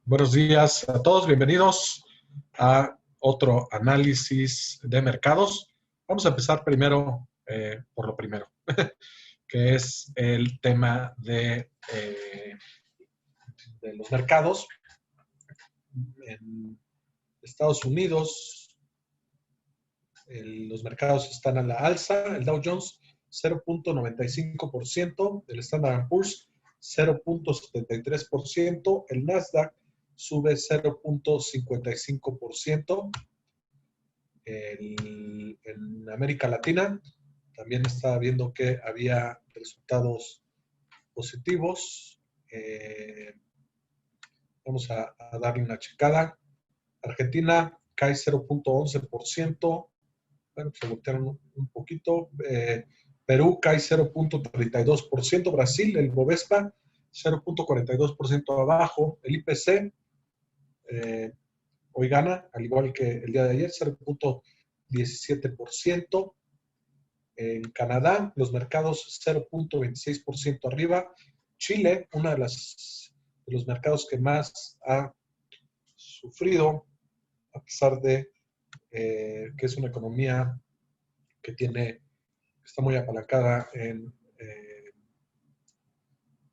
Buenos días a todos, bienvenidos a otro análisis de mercados. Vamos a empezar primero por lo primero, que es el tema de los mercados. En Estados Unidos, los mercados están a la alza. El Dow Jones 0.95%, el Standard & Poor's 0.73%, el Nasdaq sube 0.55%. En América Latina también estaba viendo que había resultados positivos. Vamos a darle una checada. Argentina cae 0.11%. Bueno, se voltearon un poquito. Perú cae 0.32%. Brasil, el Bovespa, 0.42% abajo. El IPC hoy gana, al igual que el día de ayer, 0.17%. En Canadá, los mercados 0.26% arriba. Chile, uno de los mercados que más ha sufrido, a pesar de que es una economía que está muy apalancada en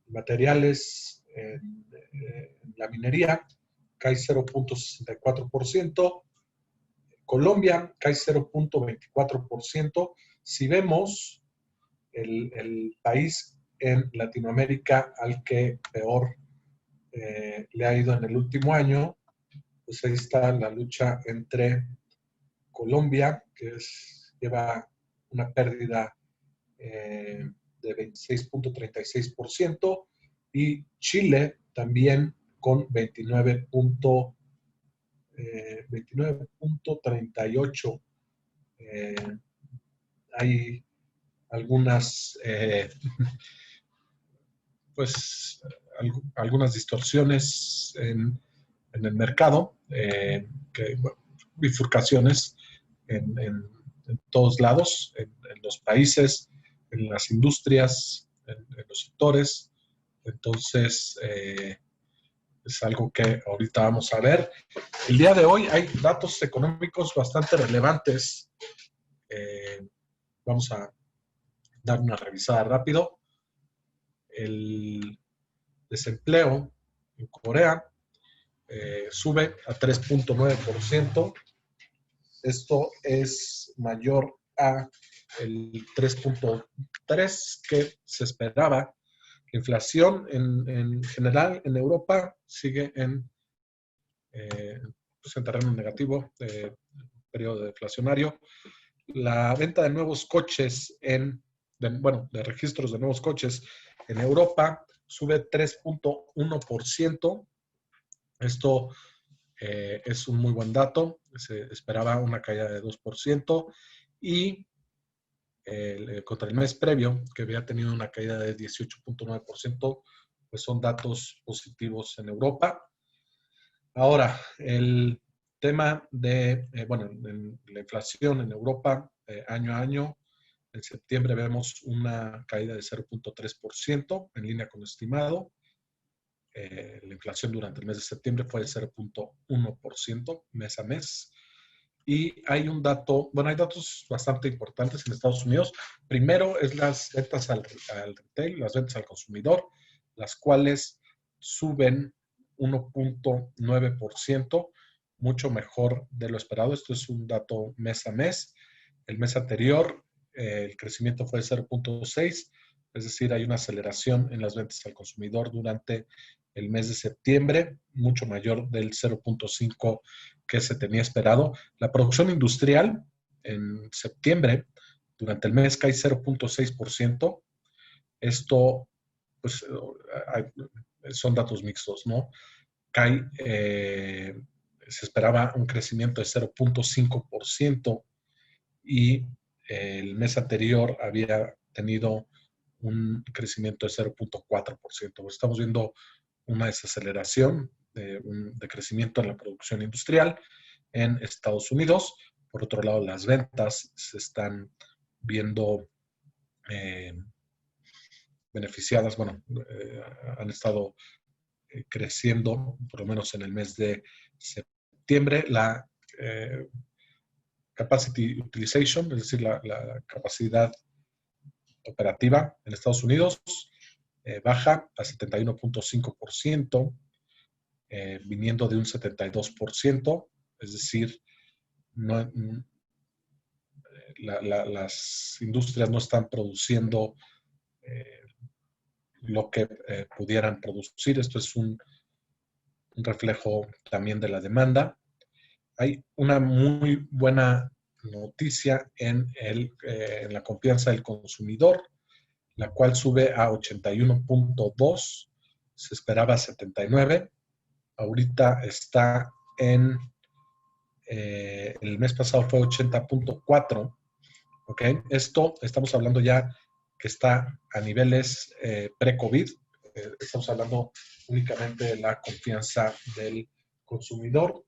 materiales, en la minería, cae 0.64%. Colombia cae 0.24%. Si vemos el país en Latinoamérica al que peor le ha ido en el último año, pues ahí está la lucha entre Colombia, que lleva una pérdida de 26.36%, y Chile también con 29.38%. Hay algunas algunas distorsiones en el mercado, bifurcaciones en todos lados, en los países, en las industrias, en los sectores. Entonces, es algo que ahorita vamos a ver. El día de hoy hay datos económicos bastante relevantes. Vamos a dar una revisada rápido. El desempleo en Corea sube a 3.9%. Esto es mayor a el 3.3% que se esperaba. La inflación en general en Europa sigue en terreno negativo, periodo deflacionario. La venta de nuevos coches de registros de nuevos coches en Europa sube 3.1%. Esto es un muy buen dato. Se esperaba una caída de 2%, y contra el mes previo, que había tenido una caída de 18.9%, pues son datos positivos en Europa. Ahora, el tema de la inflación en Europa año a año. En septiembre vemos una caída de 0.3% en línea con lo estimado. La inflación durante el mes de septiembre fue de 0.1% mes a mes. Y hay hay datos bastante importantes en Estados Unidos. Primero es las ventas al retail, las ventas al consumidor, las cuales suben 1.9%, mucho mejor de lo esperado. Esto es un dato mes a mes. El mes anterior, el crecimiento fue de 0.6%, es decir, hay una aceleración en las ventas al consumidor durante el mes de septiembre, mucho mayor del 0.5% que se tenía esperado. La producción industrial en septiembre, durante el mes, cae 0.6%. Esto, pues, son datos mixtos, ¿no? Se esperaba un crecimiento de 0.5%, y el mes anterior había tenido un crecimiento de 0.4%. Estamos viendo una desaceleración de crecimiento en la producción industrial en Estados Unidos. Por otro lado, las ventas se están viendo beneficiadas, han estado creciendo, por lo menos en el mes de septiembre. La capacity utilization, es decir, la capacidad operativa en Estados Unidos, baja a 71.5%, viniendo de un 72%, es decir, no, las industrias no están produciendo lo que pudieran producir. Esto es un reflejo también de la demanda. Hay una muy buena noticia en la confianza del consumidor, la cual sube a 81.2, se esperaba 79, ahorita está en, el mes pasado fue 80.4, ¿ok? Esto estamos hablando ya que está a niveles pre-COVID, estamos hablando únicamente de la confianza del consumidor.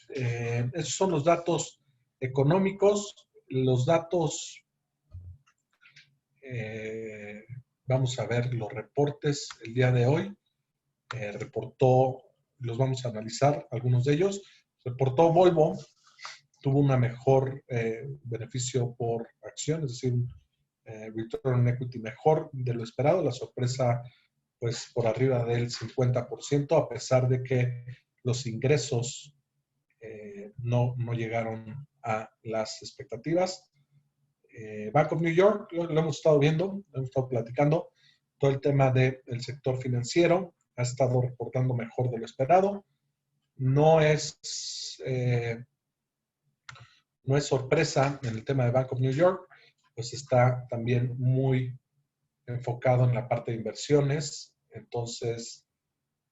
Esos son los datos económicos, los datos, vamos a ver los reportes el día de hoy. Los vamos a analizar, algunos de ellos. Reportó Volvo, tuvo una mejor beneficio por acción, es decir, return on equity mejor de lo esperado. La sorpresa, pues, por arriba del 50%, a pesar de que los ingresos no llegaron a las expectativas. Bank of New York, lo hemos estado viendo, lo hemos estado platicando, todo el tema del sector financiero ha estado reportando mejor de lo esperado. No es sorpresa en el tema de Bank of New York, pues está también muy enfocado en la parte de inversiones. Entonces,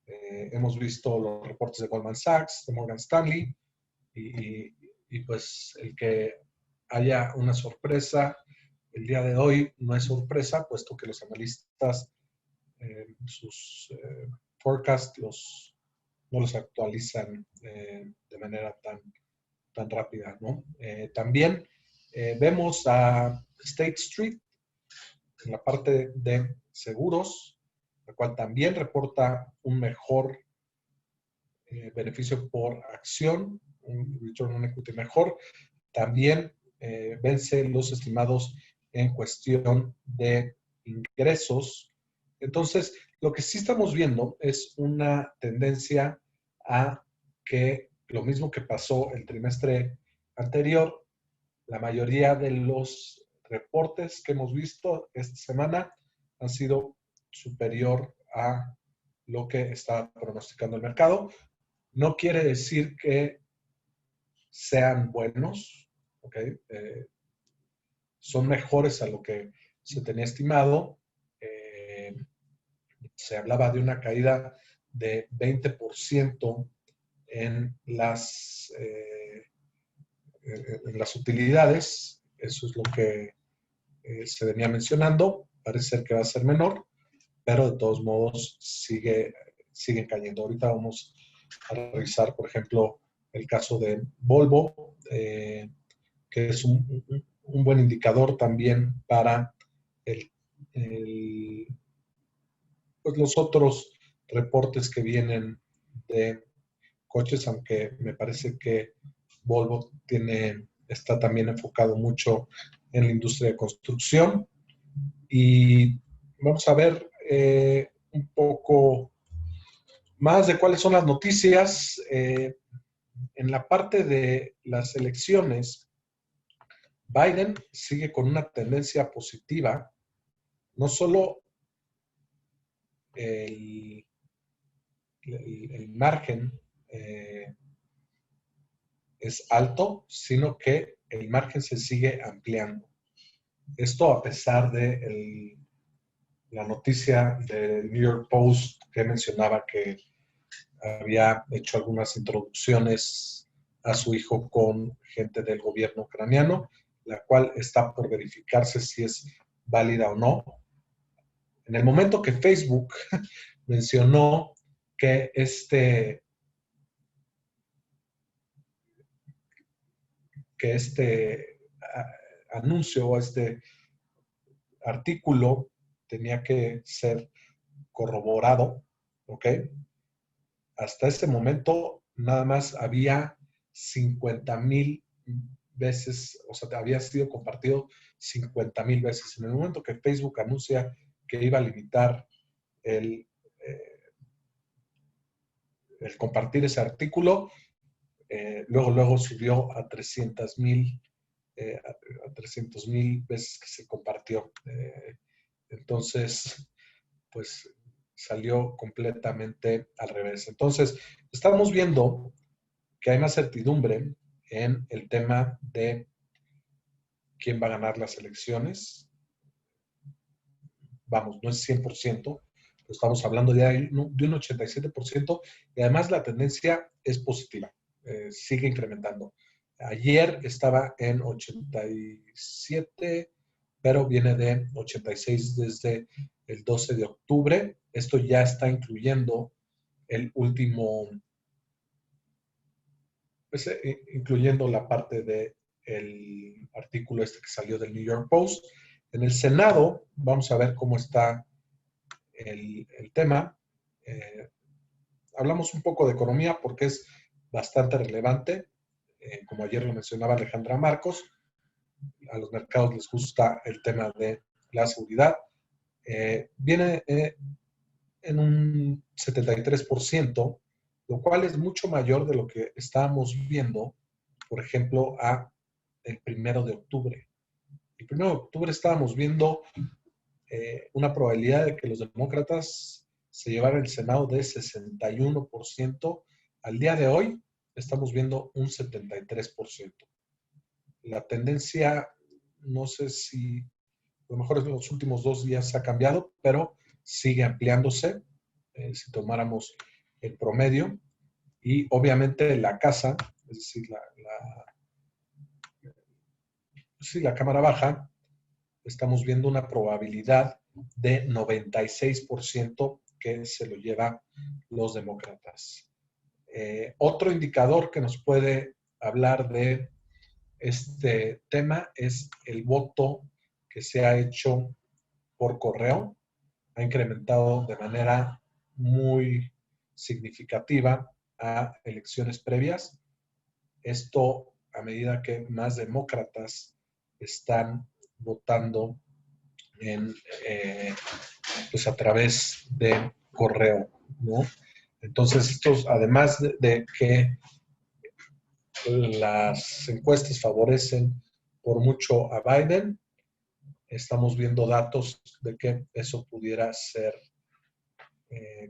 hemos visto los reportes de Goldman Sachs, de Morgan Stanley, y pues el que haya una sorpresa el día de hoy no es sorpresa, puesto que los analistas sus forecasts no los actualizan de manera tan rápida, ¿no? También vemos a State Street en la parte de seguros, la cual también reporta un mejor beneficio por acción, un return on equity mejor. También vence los estimados en cuestión de ingresos. Entonces, lo que sí estamos viendo es una tendencia a que lo mismo que pasó el trimestre anterior, la mayoría de los reportes que hemos visto esta semana han sido superior a lo que está pronosticando el mercado. No quiere decir que sean buenos, ¿ok? Son mejores a lo que se tenía estimado. Se hablaba de una caída de 20% en las utilidades. Eso es lo que se venía mencionando. Parece ser que va a ser menor, pero de todos modos siguen cayendo. Ahorita vamos a revisar, por ejemplo, el caso de Volvo, que es un buen indicador también para pues los otros reportes que vienen de coches, aunque me parece que Volvo está también enfocado mucho en la industria de construcción. Y vamos a ver un poco más de cuáles son las noticias. En la parte de las elecciones, Biden sigue con una tendencia positiva, no solo el margen es alto, sino que el margen se sigue ampliando. Esto a pesar de la noticia del New York Post que mencionaba que había hecho algunas introducciones a su hijo con gente del gobierno ucraniano, la cual está por verificarse si es válida o no. En el momento que Facebook mencionó que este anuncio o este artículo tenía que ser corroborado, ¿ok? hasta ese momento nada más había 50,000 veces, o sea, había sido compartido 50,000 veces. En el momento que Facebook anuncia que iba a limitar el, el compartir ese artículo, luego subió a 300,000 a 300,000 veces que se compartió. Entonces, pues salió completamente al revés. Entonces, estamos viendo que hay más certidumbre en el tema de quién va a ganar las elecciones. Vamos, no es 100%, pero estamos hablando ya de un 87% y además la tendencia es positiva, sigue incrementando. Ayer estaba en 87, pero viene de 86 desde el 12 de octubre. Esto ya está incluyendo el último, pues, incluyendo la parte del artículo este que salió del New York Post. En el Senado, vamos a ver cómo está el tema. Hablamos un poco de economía porque es bastante relevante. Como ayer lo mencionaba Alejandra Marcos, a los mercados les gusta el tema de la seguridad. Viene en un 73%, lo cual es mucho mayor de lo que estábamos viendo, por ejemplo, el 1 de octubre. El 1 de octubre estábamos viendo una probabilidad de que los demócratas se llevaran el Senado de 61%. Al día de hoy estamos viendo un 73%. La tendencia, no sé si a lo mejor en los últimos 2 días ha cambiado, pero sigue ampliándose, si tomáramos el promedio. Y obviamente la casa, es decir, la Cámara Baja, estamos viendo una probabilidad de 96% que se lo lleva los demócratas. Otro indicador que nos puede hablar de este tema es el voto que se ha hecho por correo. Ha incrementado de manera muy significativa a elecciones previas. Esto a medida que más demócratas están votando pues a través de correo, ¿no? Entonces, estos, además de que las encuestas favorecen por mucho a Biden, estamos viendo datos de que eso pudiera ser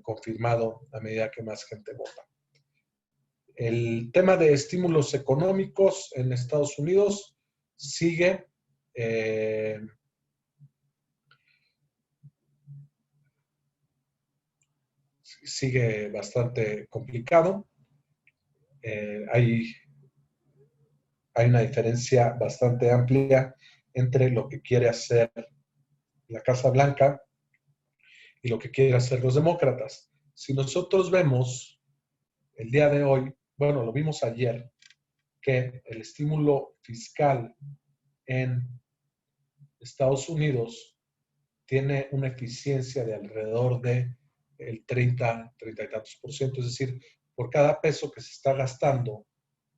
confirmado a medida que más gente vota. El tema de estímulos económicos en Estados Unidos sigue bastante complicado. Hay una diferencia bastante amplia entre lo que quiere hacer la Casa Blanca y lo que quieren hacer los demócratas. Si nosotros vemos el día de hoy, bueno, lo vimos ayer, que el estímulo fiscal en Estados Unidos tiene una eficiencia de alrededor de el 30 y tantos por ciento, es decir, por cada peso que se está gastando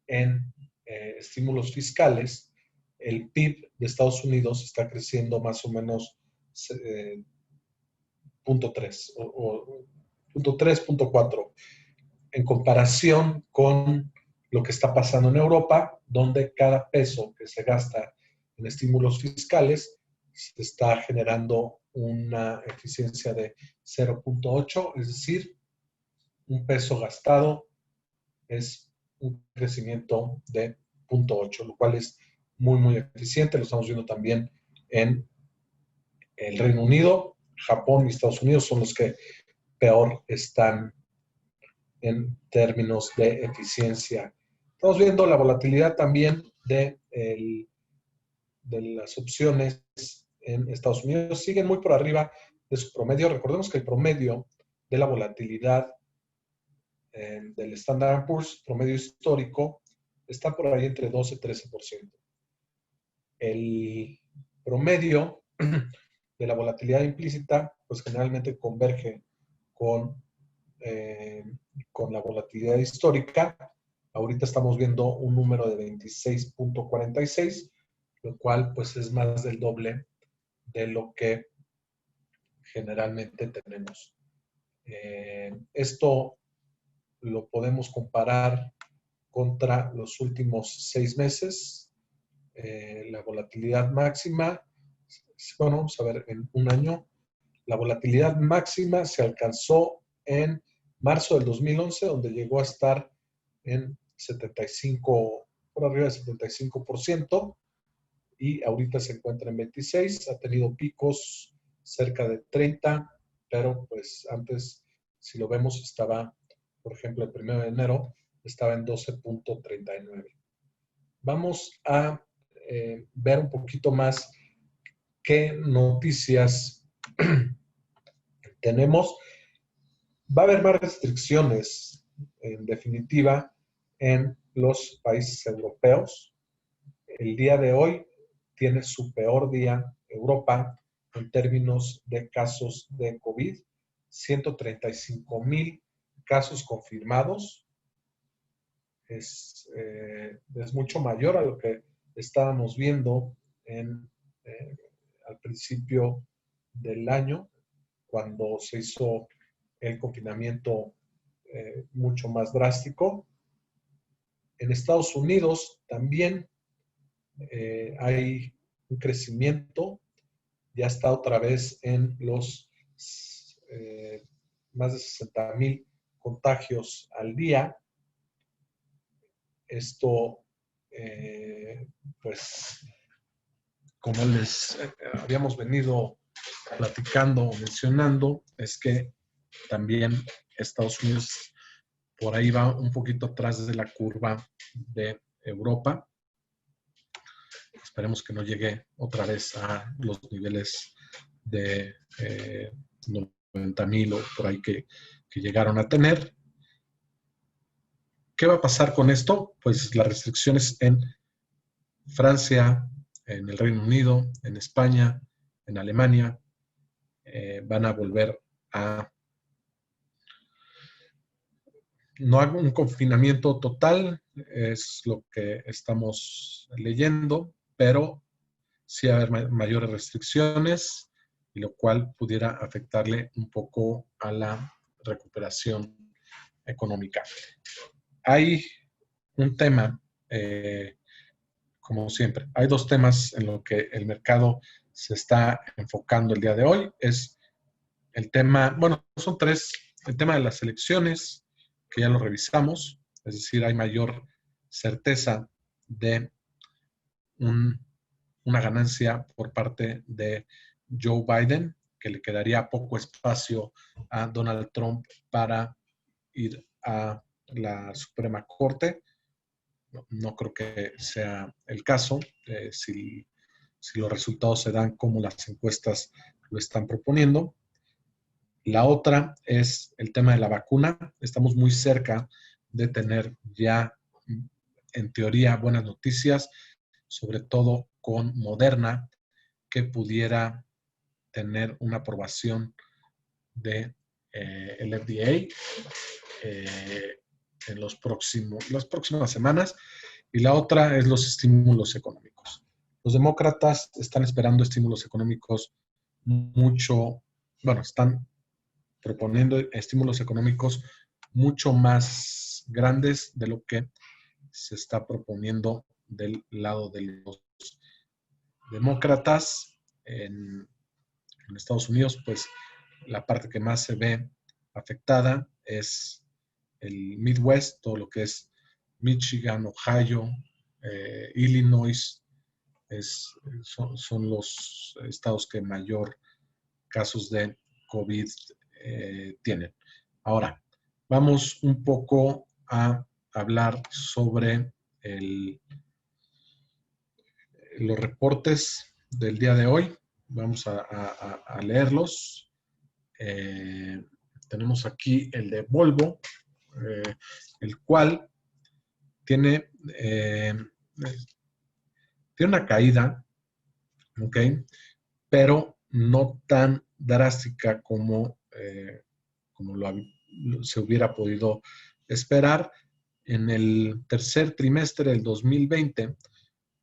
en estímulos fiscales, el PIB de Estados Unidos está creciendo más o menos 0.3 o 0.3, 0.4, en comparación con lo que está pasando en Europa, donde cada peso que se gasta en estímulos fiscales se está generando una eficiencia de 0.8, es decir, un peso gastado es un crecimiento de 0.8, lo cual es muy, muy eficiente. Lo estamos viendo también en el Reino Unido. Japón y Estados Unidos son los que peor están en términos de eficiencia. Estamos viendo la volatilidad también de las opciones en Estados Unidos. Siguen muy por arriba de su promedio. Recordemos que el promedio de la volatilidad del Standard & Poor's, promedio histórico, está por ahí entre 12 y 13%. El promedio de la volatilidad implícita, pues generalmente converge con con la volatilidad histórica. Ahorita estamos viendo un número de 26.46, lo cual pues es más del doble de lo que generalmente tenemos. Esto lo podemos comparar contra los últimos 6 meses. La volatilidad máxima, bueno, vamos a ver, en un año, la volatilidad máxima se alcanzó en marzo del 2011, donde llegó a estar en 75, por arriba del 75%, y ahorita se encuentra en 26, ha tenido picos cerca de 30, pero pues antes, si lo vemos, estaba, por ejemplo, el 1 de enero, estaba en 12.39. Vamos a ver un poquito más qué noticias tenemos. Va a haber más restricciones, en definitiva, en los países europeos. El día de hoy tiene su peor día Europa en términos de casos de COVID. 135,000 casos confirmados. Es mucho mayor a lo que estábamos viendo al principio del año, cuando se hizo el confinamiento mucho más drástico. En Estados Unidos también hay un crecimiento, ya está otra vez en los más de 60,000 contagios al día. Esto, pues, como les habíamos venido platicando o mencionando, es que también Estados Unidos por ahí va un poquito atrás de la curva de Europa. Esperemos que no llegue otra vez a los niveles de 90,000 o por ahí que llegaron a tener. ¿Qué va a pasar con esto? Pues las restricciones en Francia, en el Reino Unido, en España, en Alemania, van a volver a no hago un confinamiento total, es lo que estamos leyendo, pero sí va a haber mayores restricciones, y lo cual pudiera afectarle un poco a la recuperación económica. Hay un tema, como siempre, hay dos temas en los que el mercado se está enfocando el día de hoy. Es el tema, bueno, son tres, el tema de las elecciones, que ya lo revisamos, es decir, hay mayor certeza de una ganancia por parte de Joe Biden, que le quedaría poco espacio a Donald Trump para ir a la Suprema Corte. No creo que sea el caso, si los resultados se dan como las encuestas lo están proponiendo. La otra es el tema de la vacuna. Estamos muy cerca de tener ya, en teoría, buenas noticias, sobre todo con Moderna, que pudiera tener una aprobación de el FDA en las próximas semanas. Y la otra es los estímulos económicos. Los demócratas están esperando estímulos económicos están proponiendo estímulos económicos mucho más grandes de lo que se está proponiendo del lado de los demócratas. En Estados Unidos, pues la parte que más se ve afectada es el Midwest, todo lo que es Michigan, Ohio, Illinois, son los estados que mayor casos de COVID tienen. Ahora, vamos un poco a hablar sobre los reportes del día de hoy. Vamos a leerlos. Tenemos aquí el de Volvo, el cual tiene una caída, ¿ok? Pero no tan drástica como se hubiera podido esperar en el tercer trimestre del 2020,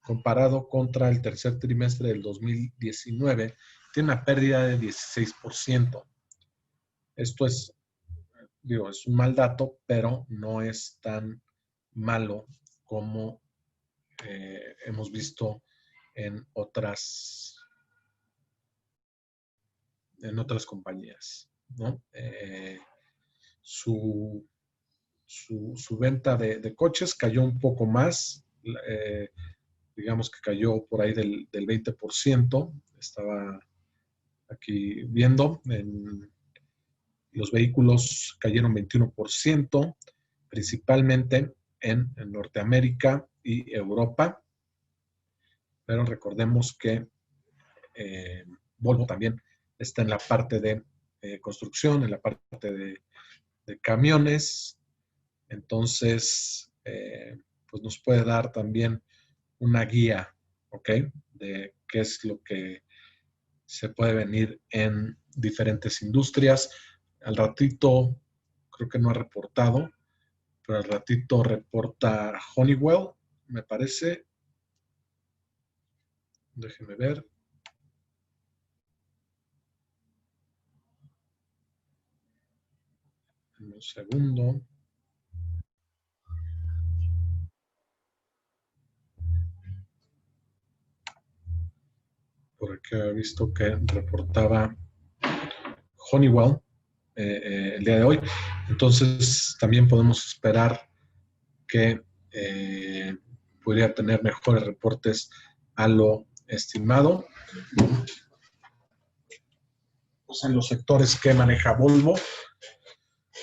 comparado contra el tercer trimestre del 2019, tiene una pérdida de 16%. Esto es, digo, es un mal dato, pero no es tan malo como hemos visto en otras compañías, ¿no? Su venta de coches cayó un poco más, digamos que cayó por ahí del 20%. Estaba aquí viendo, los vehículos cayeron 21%, principalmente en Norteamérica y Europa, pero recordemos que Volvo también está en la parte de construcción, en la parte de camiones. Entonces, pues nos puede dar también una guía, ¿ok? De qué es lo que se puede venir en diferentes industrias. Al ratito, creo que no ha reportado, pero al ratito reporta Honeywell, me parece. Déjenme ver. Un segundo. Por aquí he visto que reportaba Honeywell el día de hoy. Entonces también podemos esperar que podría tener mejores reportes a lo estimado. Pues en los sectores que maneja Volvo,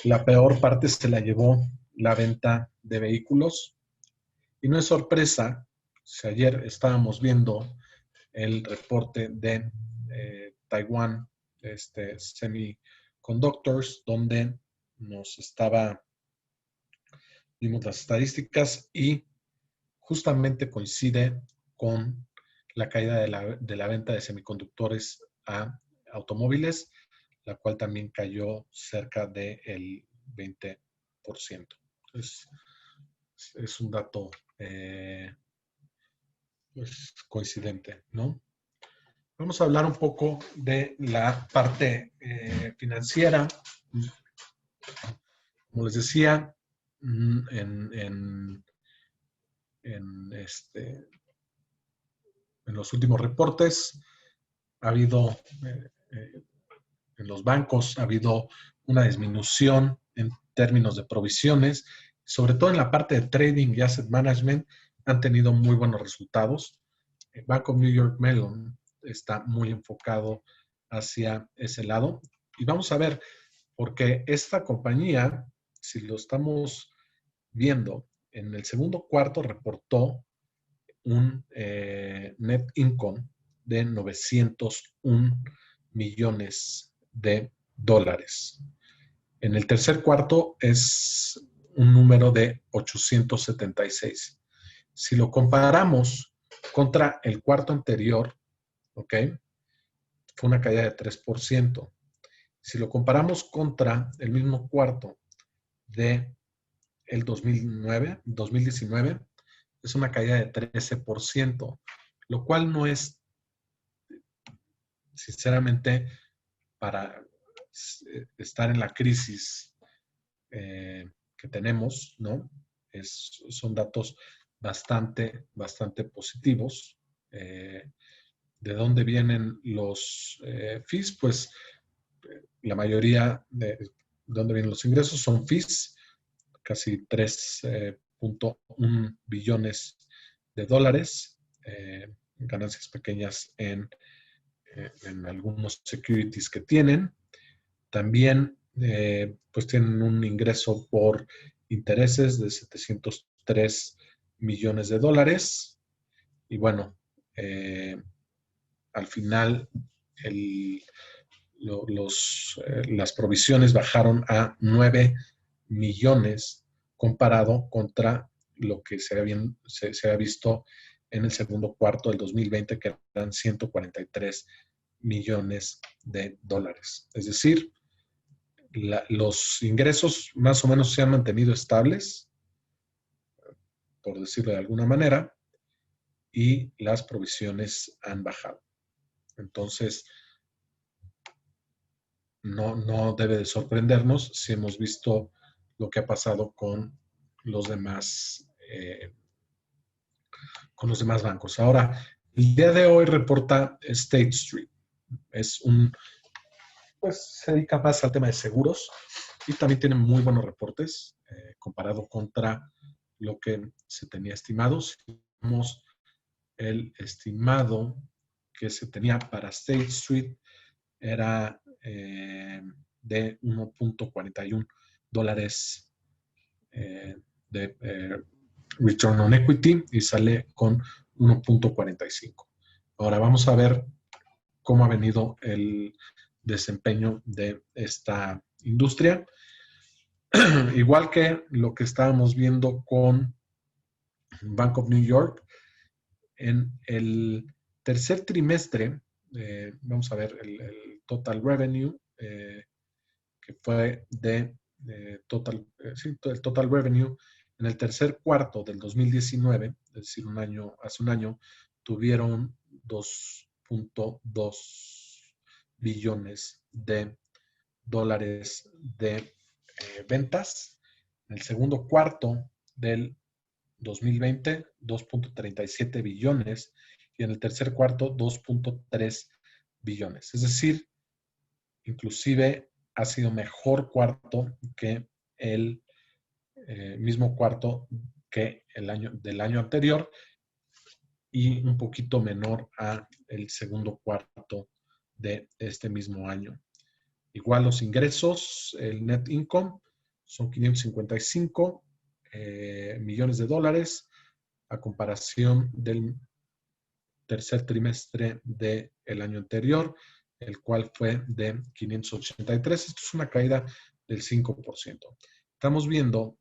la peor parte se la llevó la venta de vehículos. Y no es sorpresa, si ayer estábamos viendo el reporte de Taiwan Semiconductors, donde vimos las estadísticas y justamente coincide con la caída de la venta de semiconductores a automóviles, la cual también cayó cerca del 20%. Entonces, es un dato pues, coincidente, ¿no? Vamos a hablar un poco de la parte financiera. Como les decía, en los últimos reportes ha habido, en los bancos, ha habido una disminución en términos de provisiones, sobre todo en la parte de trading y asset management, han tenido muy buenos resultados. El Bank of New York Mellon está muy enfocado hacia ese lado. Y vamos a ver, porque esta compañía, si lo estamos viendo, en el segundo cuarto reportó un net income de 901 millones de dólares. En el tercer cuarto es un número de 876. Si lo comparamos contra el cuarto anterior, ¿ok? Fue una caída de 3%. Si lo comparamos contra el mismo cuarto de el 2019, es una caída de 13%, lo cual no es, sinceramente, para estar en la crisis que tenemos, ¿no? Son datos bastante positivos. ¿De dónde vienen los fees? Pues la mayoría de dónde vienen los ingresos son fees, casi 3.1 billones de dólares, ganancias pequeñas en algunos securities que tienen. También pues tienen un ingreso por intereses de 703 millones de dólares. Y bueno, al final las provisiones bajaron a 9 millones comparado contra lo que se ha visto en el segundo cuarto del 2020, que eran 143 millones de dólares. Es decir, los ingresos más o menos se han mantenido estables, por decirlo de alguna manera, y las provisiones han bajado. Entonces, no debe de sorprendernos si hemos visto lo que ha pasado con los demás bancos. Ahora, el día de hoy reporta State Street. Pues se dedica más al tema de seguros y también tiene muy buenos reportes comparado contra lo que se tenía estimado. Si vemos el estimado que se tenía para State Street era de $1.41 de Return on Equity y sale con 1.45. Ahora vamos a ver cómo ha venido el desempeño de esta industria. Igual que lo que estábamos viendo con Bank of New York, en el tercer trimestre, vamos a ver el total revenue, que fue el total revenue en el tercer cuarto del 2019, es decir, hace un año, tuvieron 2.2 billones de dólares de ventas. En el segundo cuarto del 2020, 2.37 billones y en el tercer cuarto 2.3 billones. Es decir, inclusive ha sido mejor cuarto que el mismo cuarto que del año anterior y un poquito menor a el segundo cuarto de este mismo año. Igual los ingresos, el net income son 555 millones de dólares a comparación del tercer trimestre del año anterior, el cual fue de 583. Esto es una caída del 5%. Estamos viendo,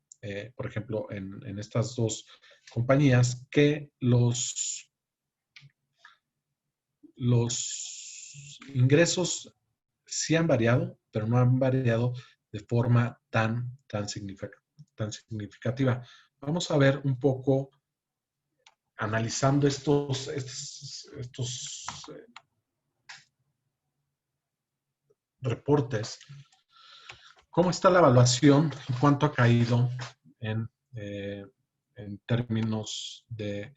por ejemplo, en estas dos compañías que los ingresos sí han variado, pero no han variado de forma tan significativa. Vamos a ver un poco, analizando estos reportes, cómo está la evaluación y cuánto ha caído en términos de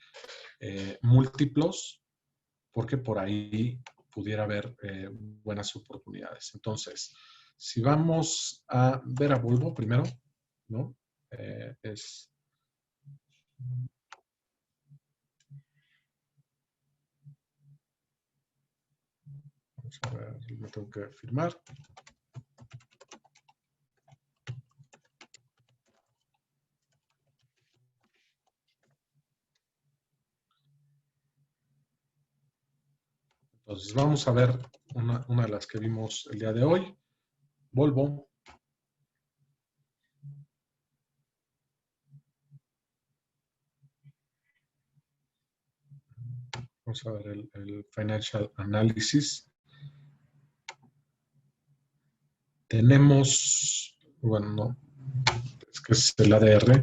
múltiplos, porque por ahí pudiera haber buenas oportunidades. Entonces, si vamos a ver a Volvo primero, ¿no? Vamos a ver, me tengo que firmar. Entonces, vamos a ver una de las que vimos el día de hoy, Volvo. Vamos a ver el Financial Analysis. Tenemos, bueno, no, es que es el ADR.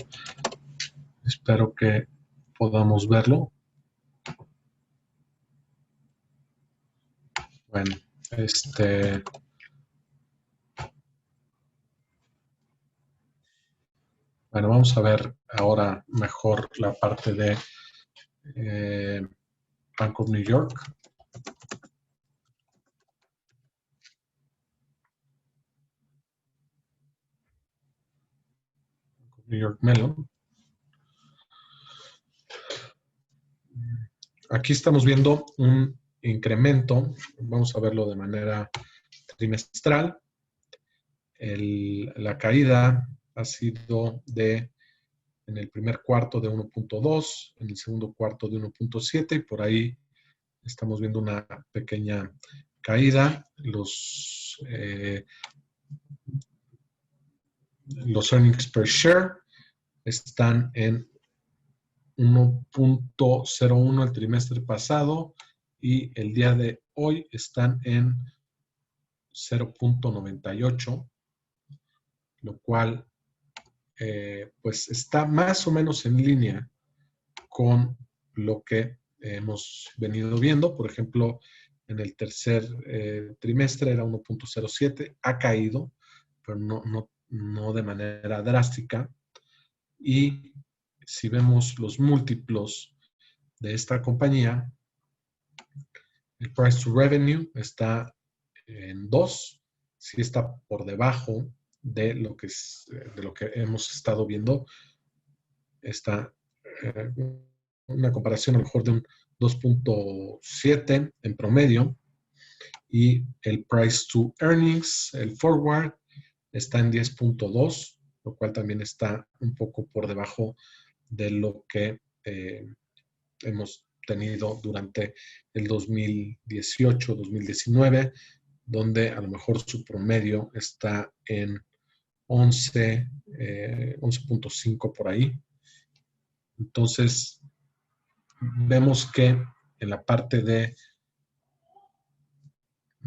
Espero que podamos verlo. Bueno, bueno, vamos a ver ahora mejor la parte de Bank of New York. New York Mellon. Aquí estamos viendo un incremento, vamos a verlo de manera trimestral. La caída ha sido en el primer cuarto de 1.2, en el segundo cuarto de 1.7 y por ahí estamos viendo una pequeña caída. Los earnings per share están en 1.01 el trimestre pasado y el día de hoy están en 0.98. lo cual pues está más o menos en línea con lo que hemos venido viendo. Por ejemplo, en el tercer trimestre era 1.07, ha caído, pero no de manera drástica. Y si vemos los múltiplos de esta compañía, el price to revenue está en 2, sí está por debajo de lo que hemos estado viendo. Está una comparación a lo mejor de un 2.7 en promedio, y el price to earnings, el forward, está en 10.2, lo cual también está un poco por debajo de lo que hemos tenido durante el 2018-2019, donde a lo mejor su promedio está en 11.5 por ahí. Entonces, vemos que en la parte de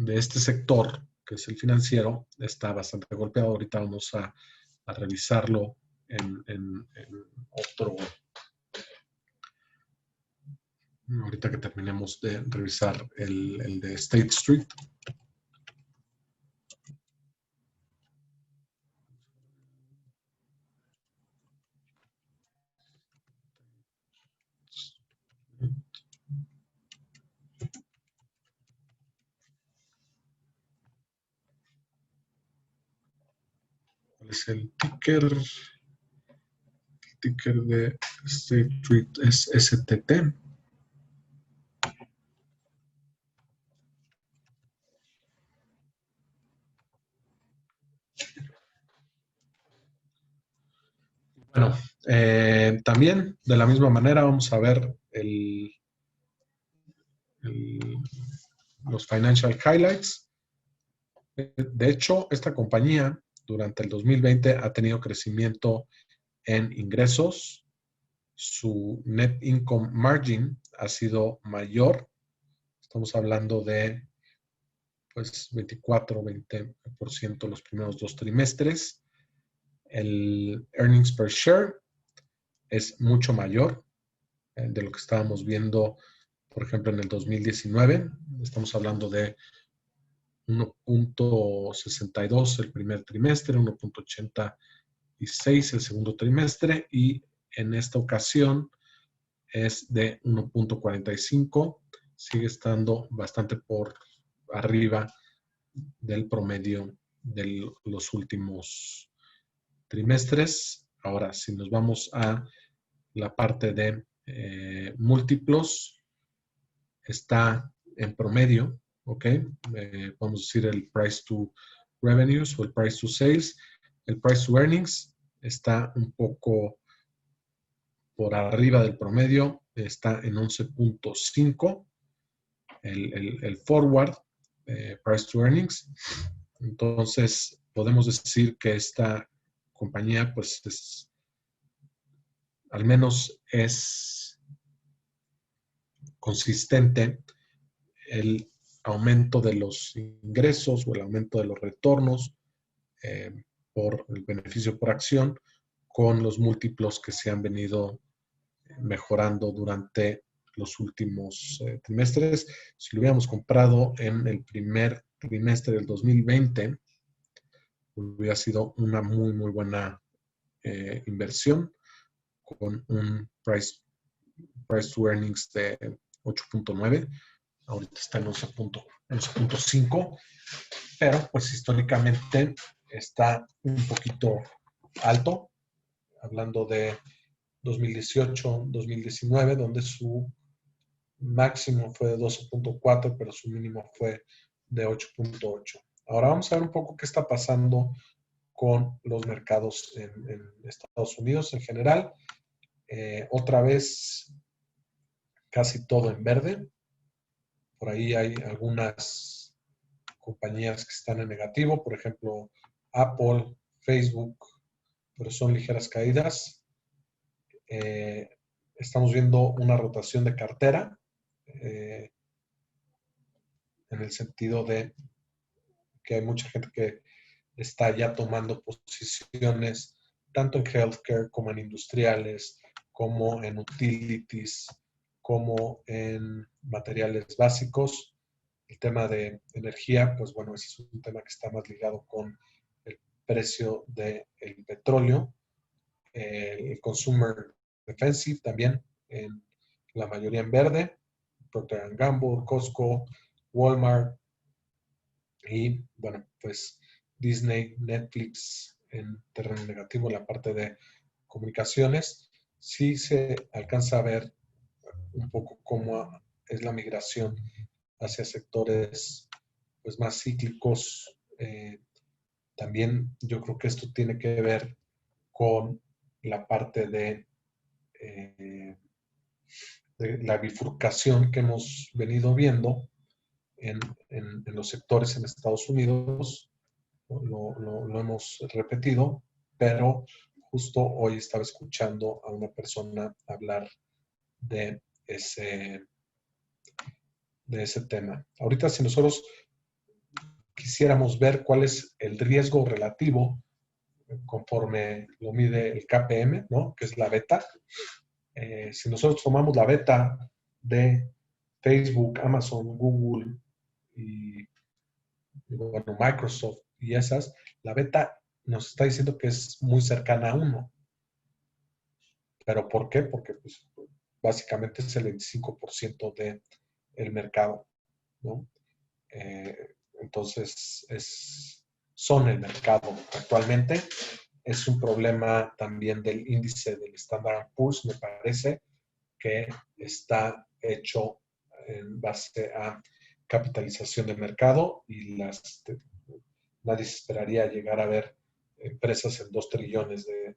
este sector, que es el financiero, está bastante golpeado. Ahorita vamos a revisarlo en otro. Ahorita que terminemos de revisar el de State Street. ¿Cuál es el ticker? El ticker de State Street es STT. Bueno, también de la misma manera vamos a ver los financial highlights. De hecho, esta compañía durante el 2020 ha tenido crecimiento en ingresos. Su net income margin ha sido mayor. Estamos hablando de pues 24-20% los primeros 2 trimestres. El earnings per share es mucho mayor de lo que estábamos viendo, por ejemplo, en el 2019. Estamos hablando de 1.62 el primer trimestre, 1.86 el segundo trimestre, y en esta ocasión es de 1.45. Sigue estando bastante por arriba del promedio de los últimos trimestres. Ahora, si nos vamos a la parte de múltiplos, está en promedio, ¿ok? Vamos a decir el price to revenues o el price to sales. El price to earnings está un poco por arriba del promedio, está en 11.5. El forward, price to earnings. Entonces, podemos decir que esta compañía, pues, al menos es consistente el aumento de los ingresos o el aumento de los retornos por el beneficio por acción con los múltiplos que se han venido mejorando durante los últimos trimestres. Si lo hubiéramos comprado en el primer trimestre del 2020, hubiera sido una muy, muy buena inversión con un price to earnings de 8.9. Ahorita está en 11.5, pero pues históricamente está un poquito alto, hablando de 2018-2019, donde su máximo fue de 12.4, pero su mínimo fue de 8.8. Ahora vamos a ver un poco qué está pasando con los mercados en Estados Unidos en general. Otra vez, casi todo en verde. Por ahí hay algunas compañías que están en negativo, por ejemplo, Apple, Facebook, pero son ligeras caídas. Estamos viendo una rotación de cartera, en el sentido de que hay mucha gente que está ya tomando posiciones tanto en healthcare como en industriales, como en utilities, como en materiales básicos. El tema de energía, pues bueno, ese es un tema que está más ligado con el precio del petróleo. El consumer defensive también, en la mayoría en verde. Procter & Gamble, Costco, Walmart y, bueno, pues Disney, Netflix en terreno negativo en la parte de comunicaciones. Sí se alcanza a ver un poco cómo es la migración hacia sectores pues más cíclicos. También yo creo que esto tiene que ver con la parte de la bifurcación que hemos venido viendo en los sectores en Estados Unidos. Lo hemos repetido, pero justo hoy estaba escuchando a una persona hablar de ese, de ese tema. Ahorita, si nosotros quisiéramos ver cuál es el riesgo relativo conforme lo mide el KPM, ¿no? Que es la beta. Si nosotros tomamos la beta de Facebook, Amazon, Google y bueno, Microsoft y esas, la beta nos está diciendo que es muy cercana a 1. ¿Pero por qué? Porque pues, básicamente es el 25% del mercado, ¿no? Entonces, son el mercado actualmente. Es un problema también del índice del Standard & Poor's, me parece, que está hecho en base a capitalización de mercado y nadie se esperaría llegar a ver empresas en 2 trillones de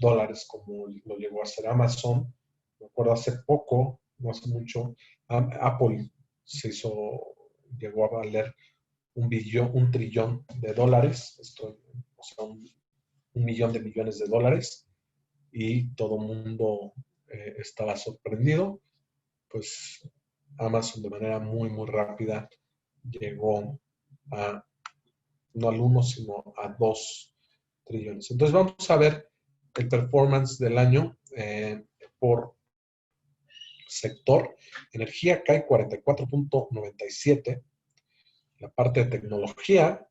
dólares como lo llegó a hacer Amazon. Me acuerdo hace poco, no hace mucho, Apple llegó a valer un trillón de dólares, o sea, un millón de millones de dólares, y todo el mundo estaba sorprendido. Pues Amazon de manera muy, muy rápida llegó a, no al 1, sino a 2 trillones. Entonces vamos a ver el performance del año por sector. Energía cae 44.97. La parte de tecnología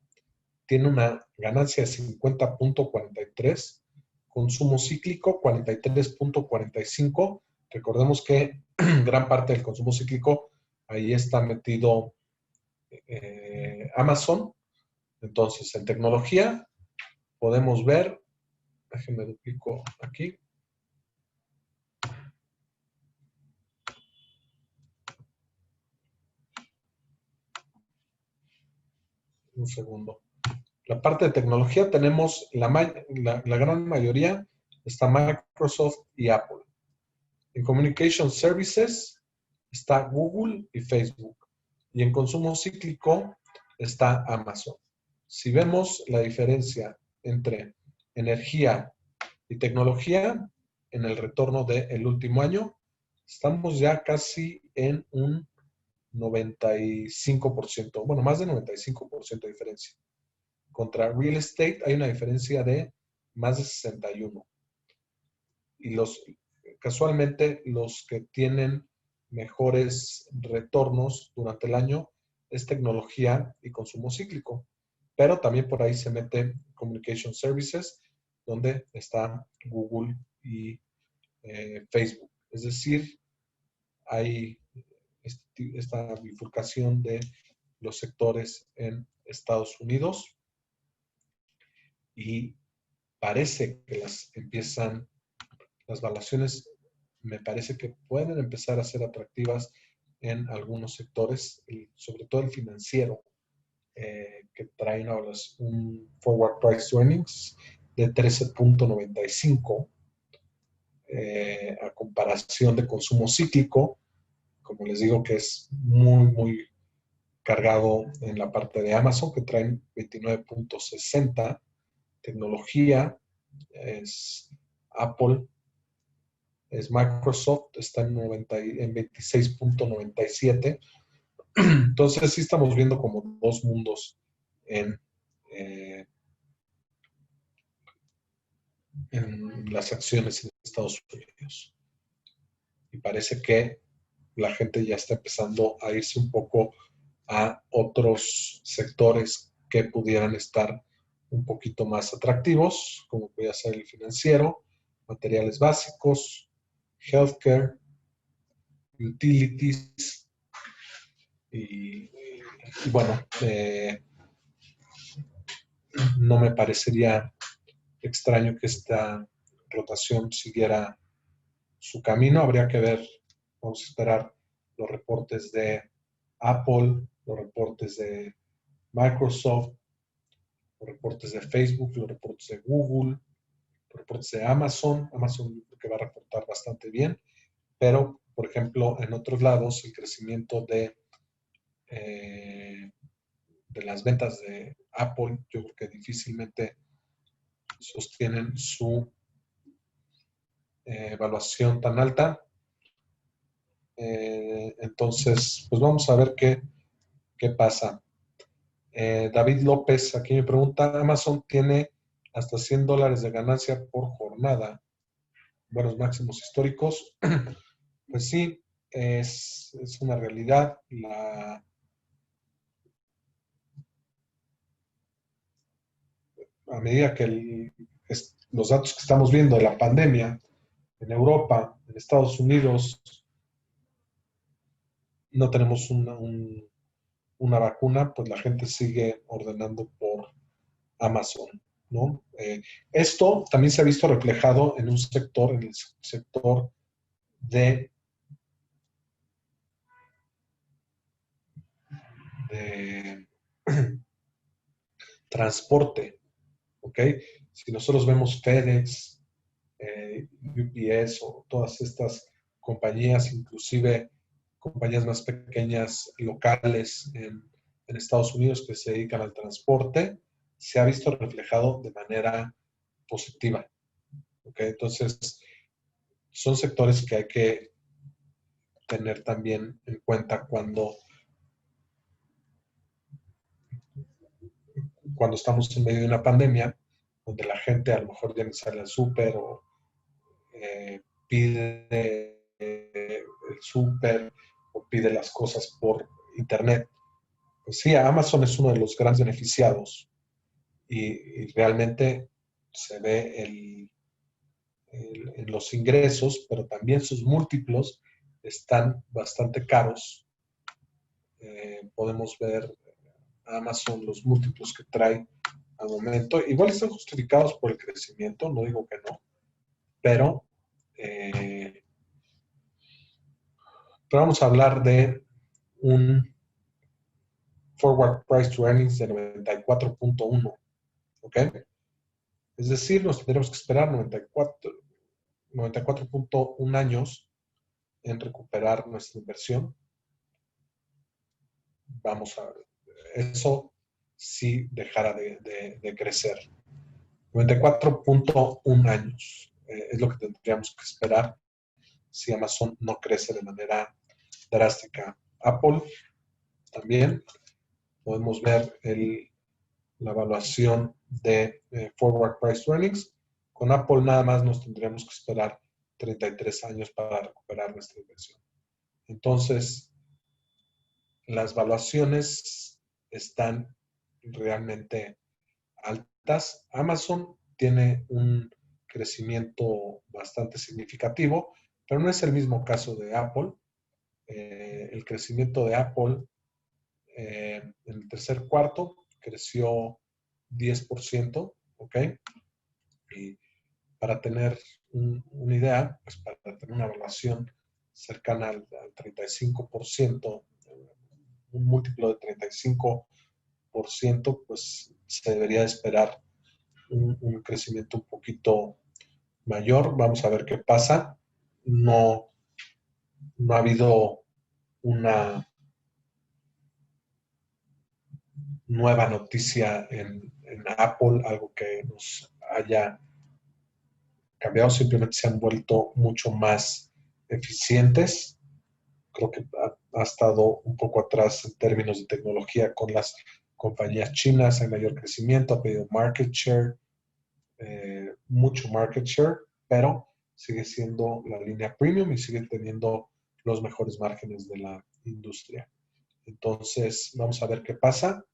tiene una ganancia de 50.43. Consumo cíclico 43.45. Recordemos que gran parte del consumo cíclico ahí está metido Amazon. Entonces, en tecnología podemos ver, déjenme duplico aquí. Un segundo. La parte de tecnología tenemos la gran mayoría está Microsoft y Apple. En Communication Services está Google y Facebook. Y en consumo cíclico está Amazon. Si vemos la diferencia entre energía y tecnología en el retorno del último año, estamos ya casi en un 95%, bueno, más de 95% de diferencia. Contra real estate hay una diferencia de más de 61. Y casualmente los que tienen mejores retornos durante el año es tecnología y consumo cíclico. Pero también por ahí se mete Communication Services, donde está Google y Facebook. Es decir, hay esta bifurcación de los sectores en Estados Unidos y parece que las valuaciones me parece que pueden empezar a ser atractivas en algunos sectores, sobre todo el financiero, que trae un forward price to earnings de 13.95 a comparación de consumo cíclico, como les digo que es muy, muy cargado en la parte de Amazon, que traen 29.60, tecnología es Apple, es Microsoft, está en 26.97. Entonces sí estamos viendo como dos mundos en eh, en las acciones en Estados Unidos. Y parece que la gente ya está empezando a irse un poco a otros sectores que pudieran estar un poquito más atractivos, como podría ser el financiero, materiales básicos, healthcare, utilities y bueno, no me parecería extraño que esta rotación siguiera su camino. Habría que ver, vamos a esperar los reportes de Apple, los reportes de Microsoft, los reportes de Facebook, los reportes de Google, los reportes de Amazon. Amazon que va a reportar bastante bien, pero, por ejemplo, en otros lados, el crecimiento de las ventas de Apple, yo creo que difícilmente sostienen su evaluación tan alta. Entonces, pues vamos a ver qué pasa. David López aquí me pregunta, Amazon tiene hasta $100 de ganancia por jornada, buenos máximos históricos. Pues sí, es una realidad. A medida que los datos que estamos viendo de la pandemia en Europa, en Estados Unidos, no tenemos una vacuna, pues la gente sigue ordenando por Amazon, ¿no? Esto también se ha visto reflejado en un sector, en el sector de, de transporte, ¿ok? Si nosotros vemos FedEx, UPS o todas estas compañías, inclusive compañías más pequeñas locales en Estados Unidos que se dedican al transporte, se ha visto reflejado de manera positiva. ¿Okay? Entonces, son sectores que hay que tener también en cuenta cuando estamos en medio de una pandemia, donde la gente a lo mejor ya no sale al súper o pide el súper o pide las cosas por internet. Pues sí, Amazon es uno de los grandes beneficiados y realmente se ve en los ingresos, pero también sus múltiplos están bastante caros. Podemos ver Amazon, los múltiplos que trae al momento. Igual están justificados por el crecimiento, no digo que no, pero vamos a hablar de un forward price to earnings de 94.1, ¿ok? Es decir, nos tendremos que esperar 94.1 años en recuperar nuestra inversión. Vamos a ver, eso sí dejará de crecer. 94.1 años es lo que tendríamos que esperar si Amazon no crece de manera drástica. Apple también podemos ver la evaluación de forward price to earnings. Con Apple nada más nos tendríamos que esperar 33 años para recuperar nuestra inversión. Entonces, las valuaciones están realmente altas. Amazon tiene un crecimiento bastante significativo, pero no es el mismo caso de Apple. El crecimiento de Apple en el tercer cuarto creció 10%, ¿ok? Y para tener una idea, pues para tener una evaluación cercana al 35%, un múltiplo de 35%, pues se debería esperar un crecimiento un poquito mayor. Vamos a ver qué pasa. No ha habido una nueva noticia en Apple, algo que nos haya cambiado, simplemente se han vuelto mucho más eficientes. Creo que ha estado un poco atrás en términos de tecnología con compañías chinas hay mayor crecimiento, ha pedido market share, mucho market share, pero sigue siendo la línea premium y sigue teniendo los mejores márgenes de la industria. Entonces, vamos a ver qué pasa.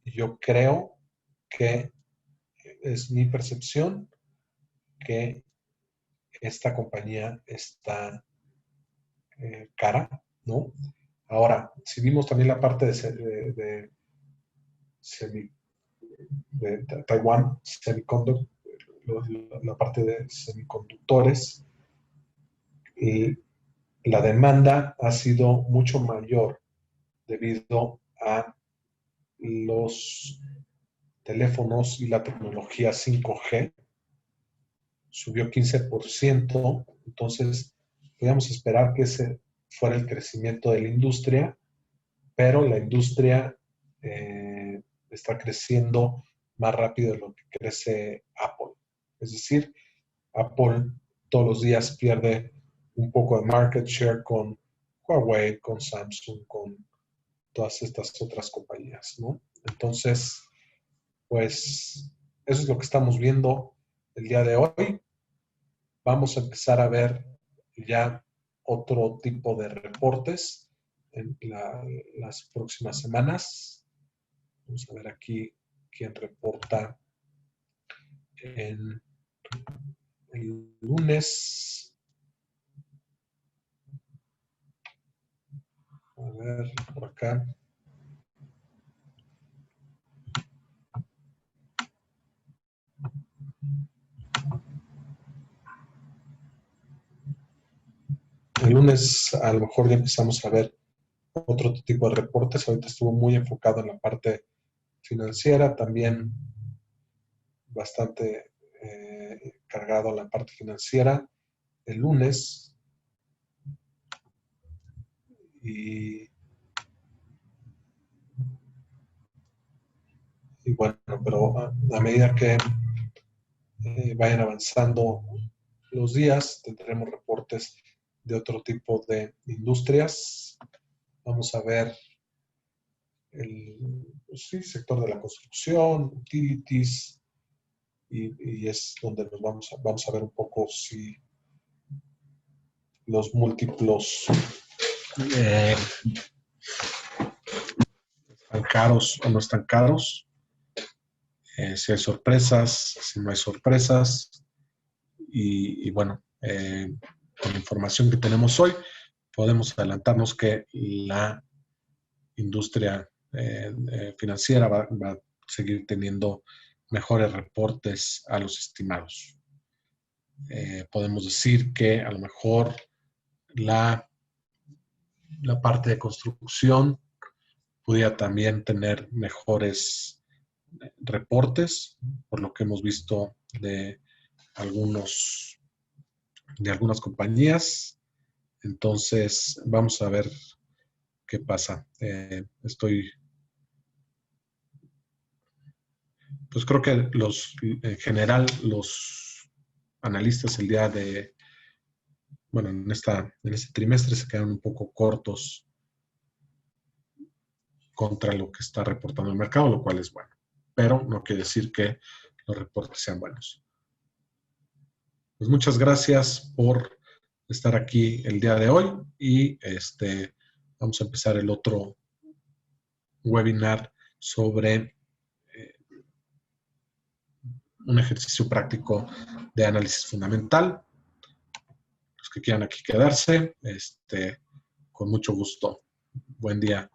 Yo creo que es mi percepción que esta compañía está cara, ¿no? Ahora, si vimos también la parte de Taiwan Semiconductor, la parte de semiconductores, y la demanda ha sido mucho mayor debido a los teléfonos y la tecnología 5G. Subió 15%, entonces podíamos esperar que ese fuera el crecimiento de la industria, pero la industria está creciendo más rápido de lo que crece Apple. Es decir, Apple todos los días pierde un poco de market share con Huawei, con Samsung, con todas estas otras compañías, ¿no? Entonces, pues eso es lo que estamos viendo el día de hoy. Vamos a empezar a ver ya otro tipo de reportes en las próximas semanas. Vamos a ver aquí quién reporta en el lunes. A ver, por acá. El lunes a lo mejor ya empezamos a ver otro tipo de reportes. Ahorita estuvo muy enfocado en la parte financiera, también bastante cargado a la parte financiera el lunes. Y bueno, pero a medida que vayan avanzando los días, tendremos reportes de otro tipo de industrias. Vamos a ver el sector de la construcción, utilities, y es donde nos vamos a ver un poco si los múltiplos están caros o no están caros, si hay sorpresas, si no hay sorpresas, y bueno, con la información que tenemos hoy, podemos adelantarnos que la industria financiera va a seguir teniendo mejores reportes a los estimados. Podemos decir que a lo mejor la parte de construcción pudiera también tener mejores reportes, por lo que hemos visto de algunas compañías. Entonces, vamos a ver qué pasa. Pues creo que en general, los analistas el día de, bueno, en este trimestre se quedan un poco cortos contra lo que está reportando el mercado, lo cual es bueno. Pero no quiere decir que los reportes sean buenos. Pues muchas gracias por estar aquí el día de hoy y vamos a empezar el otro webinar sobre un ejercicio práctico de análisis fundamental. Los que quieran aquí quedarse, con mucho gusto. Buen día.